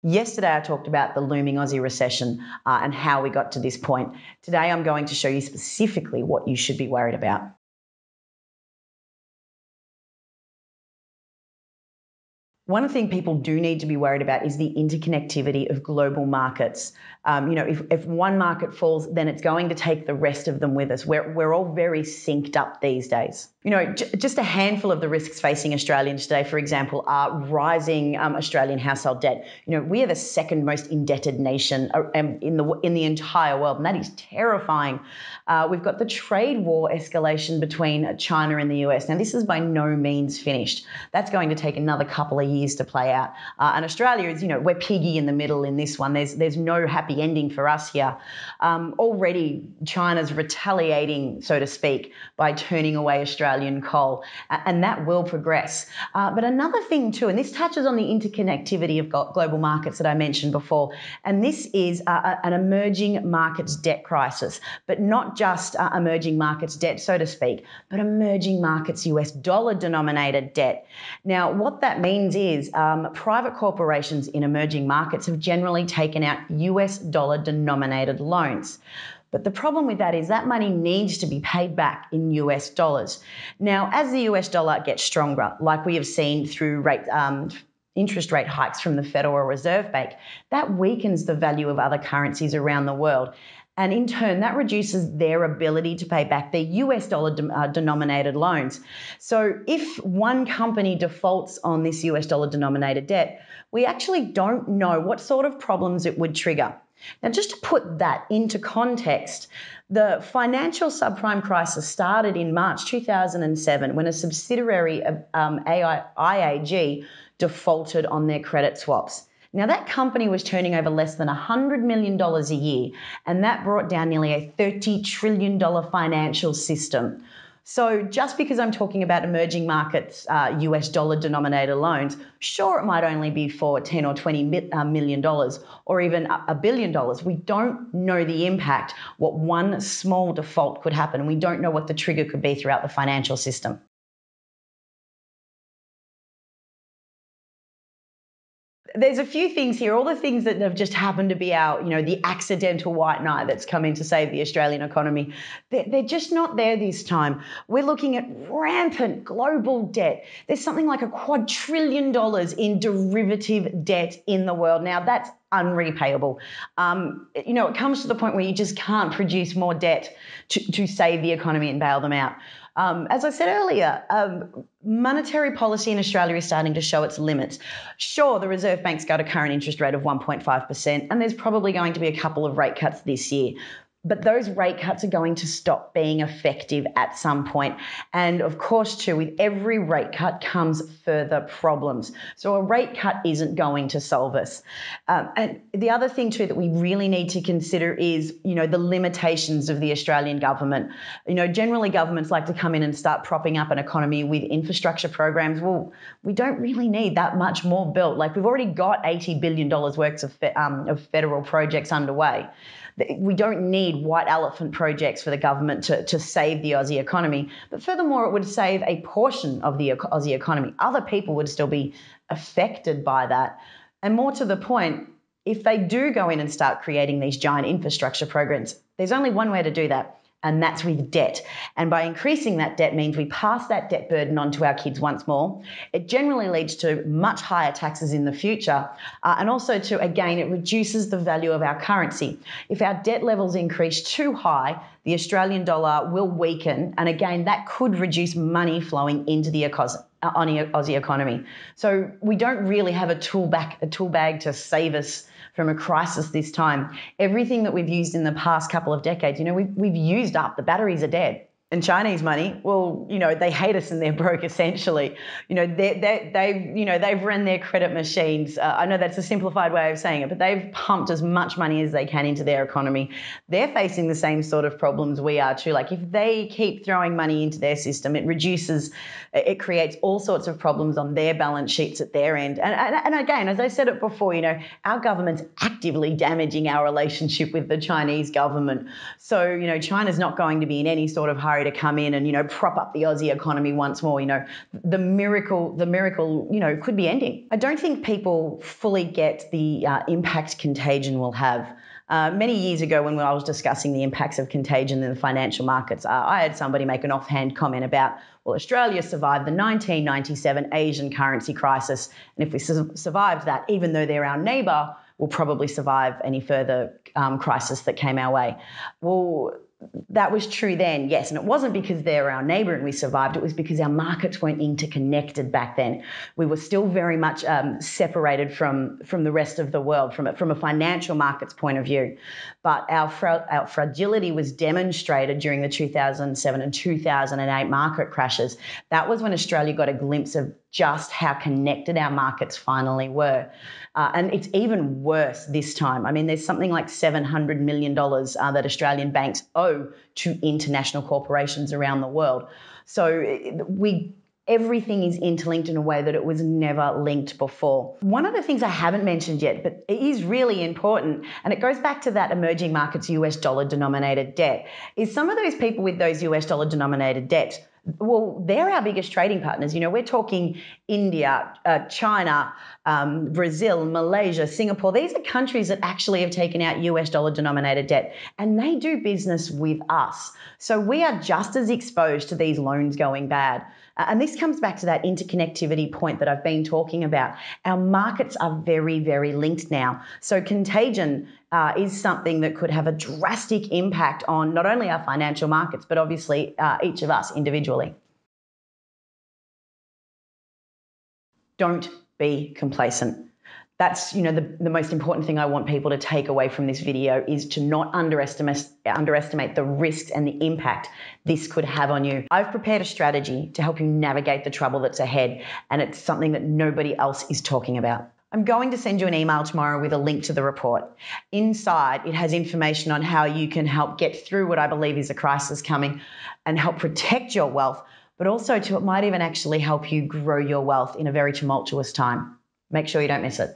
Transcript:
Yesterday, I talked about the looming Aussie recession and how we got to this point. Today, I'm going to show you specifically what you should be worried about. One thing people do need to be worried about is the interconnectivity of global markets. If one market falls, then it's going to take the rest of them with us. We're all very synced up these days. Just a handful of the risks facing Australians today, for example, are rising Australian household debt. We are the second most indebted nation in the entire world, and that is terrifying. We've got the trade war escalation between China and the US. Now, this is by no means finished. That's going to take another couple of years to play out. And Australia is, we're piggy in the middle in this one. There's no happy ending for us here. Already, China's retaliating, so to speak, by turning away Australian coal, and that will progress. But another thing too, and this touches on the interconnectivity of global markets that I mentioned before, and this is an emerging markets debt crisis, but not just emerging markets debt, so to speak, but emerging markets US dollar denominated debt. Now, what that means is private corporations in emerging markets have generally taken out US dollar denominated loans. But the problem with that is that money needs to be paid back in US dollars. Now, as the US dollar gets stronger, like we have seen through interest rate hikes from the Federal Reserve Bank, that weakens the value of other currencies around the world. And in turn, that reduces their ability to pay back their US dollar denominated loans. So if one company defaults on this US dollar denominated debt, we actually don't know what sort of problems it would trigger. Now, just to put that into context, the financial subprime crisis started in March 2007 when a subsidiary of IAG defaulted on their credit swaps. Now, that company was turning over less than $100 million a year, and that brought down nearly a $30 trillion financial system. So just because I'm talking about emerging markets, US dollar denominated loans, sure, it might only be for $10 or $20 million or even $1 billion. We don't know the impact, what one small default could happen. We don't know what the trigger could be throughout the financial system. There's a few things here, all the things that have just happened to be our, the accidental white knight that's come in to save the Australian economy. They're just not there this time. We're looking at rampant global debt. There's something like $250 trillion in derivative debt in the world. Now, that's unrepayable. It comes to the point where you just can't produce more debt to save the economy and bail them out. As I said earlier, monetary policy in Australia is starting to show its limits. Sure, the Reserve Bank's got a current interest rate of 1.5%, and there's probably going to be a couple of rate cuts this year. But those rate cuts are going to stop being effective at some point. And of course, too, with every rate cut comes further problems. So a rate cut isn't going to solve us. And the other thing, too, that we really need to consider is, the limitations of the Australian government. Generally governments like to come in and start propping up an economy with infrastructure programs. Well, we don't really need that much more built. Like, we've already got $80 billion worth of federal projects underway. We don't need white elephant projects for the government to save the Aussie economy. But furthermore, it would save a portion of the Aussie economy. Other people would still be affected by that. And more to the point, if they do go in and start creating these giant infrastructure programs, there's only one way to do that, and that's with debt. And by increasing that debt means we pass that debt burden on to our kids once more. It generally leads to much higher taxes in the future, and also to, again, it reduces the value of our currency. If our debt levels increase too high, the Australian dollar will weaken, and again, that could reduce money flowing into the Aussie economy. So we don't really have a tool bag to save us from a crisis this time. Everything that we've used in the past couple of decades, we've used up. The batteries are dead. And Chinese money, well, they hate us and they're broke essentially. They've run their credit machines. I know that's a simplified way of saying it, but they've pumped as much money as they can into their economy. They're facing the same sort of problems we are too. Like, if they keep throwing money into their system, it creates all sorts of problems on their balance sheets at their end. And again, as I said it before, our government's actively damaging our relationship with the Chinese government. So, China's not going to be in any sort of hurry Murray to come in and, prop up the Aussie economy once more. The miracle, could be ending. I don't think people fully get the impact contagion will have. Many years ago, when I was discussing the impacts of contagion in the financial markets, I had somebody make an offhand comment about, well, Australia survived the 1997 Asian currency crisis, and if we survived that, even though they're our neighbour, we'll probably survive any further crisis that came our way. Well, that was true then, yes, and it wasn't because they're our neighbour and we survived. It was because our markets weren't interconnected back then. We were still very much separated from the rest of the world from a financial markets point of view. But our fragility was demonstrated during the 2007 and 2008 market crashes. That was when Australia got a glimpse of just how connected our markets finally were. And it's even worse this time. I mean, there's something like $700 million that Australian banks owe to international corporations around the world. So everything is interlinked in a way that it was never linked before. One of the things I haven't mentioned yet, but it is really important, and it goes back to that emerging markets US dollar denominated debt, is some of those people with those US dollar denominated debts, well, they're our biggest trading partners. We're talking India, China, Brazil, Malaysia, Singapore. These are countries that actually have taken out US dollar denominated debt, and they do business with us. So we are just as exposed to these loans going bad. And this comes back to that interconnectivity point that I've been talking about. Our markets are very, very linked now. So contagion is something that could have a drastic impact on not only our financial markets, but obviously each of us individually. Don't be complacent. That's, the most important thing I want people to take away from this video is to not underestimate the risks and the impact this could have on you. I've prepared a strategy to help you navigate the trouble that's ahead, and it's something that nobody else is talking about. I'm going to send you an email tomorrow with a link to the report. Inside, it has information on how you can help get through what I believe is a crisis coming and help protect your wealth, but also it might even actually help you grow your wealth in a very tumultuous time. Make sure you don't miss it.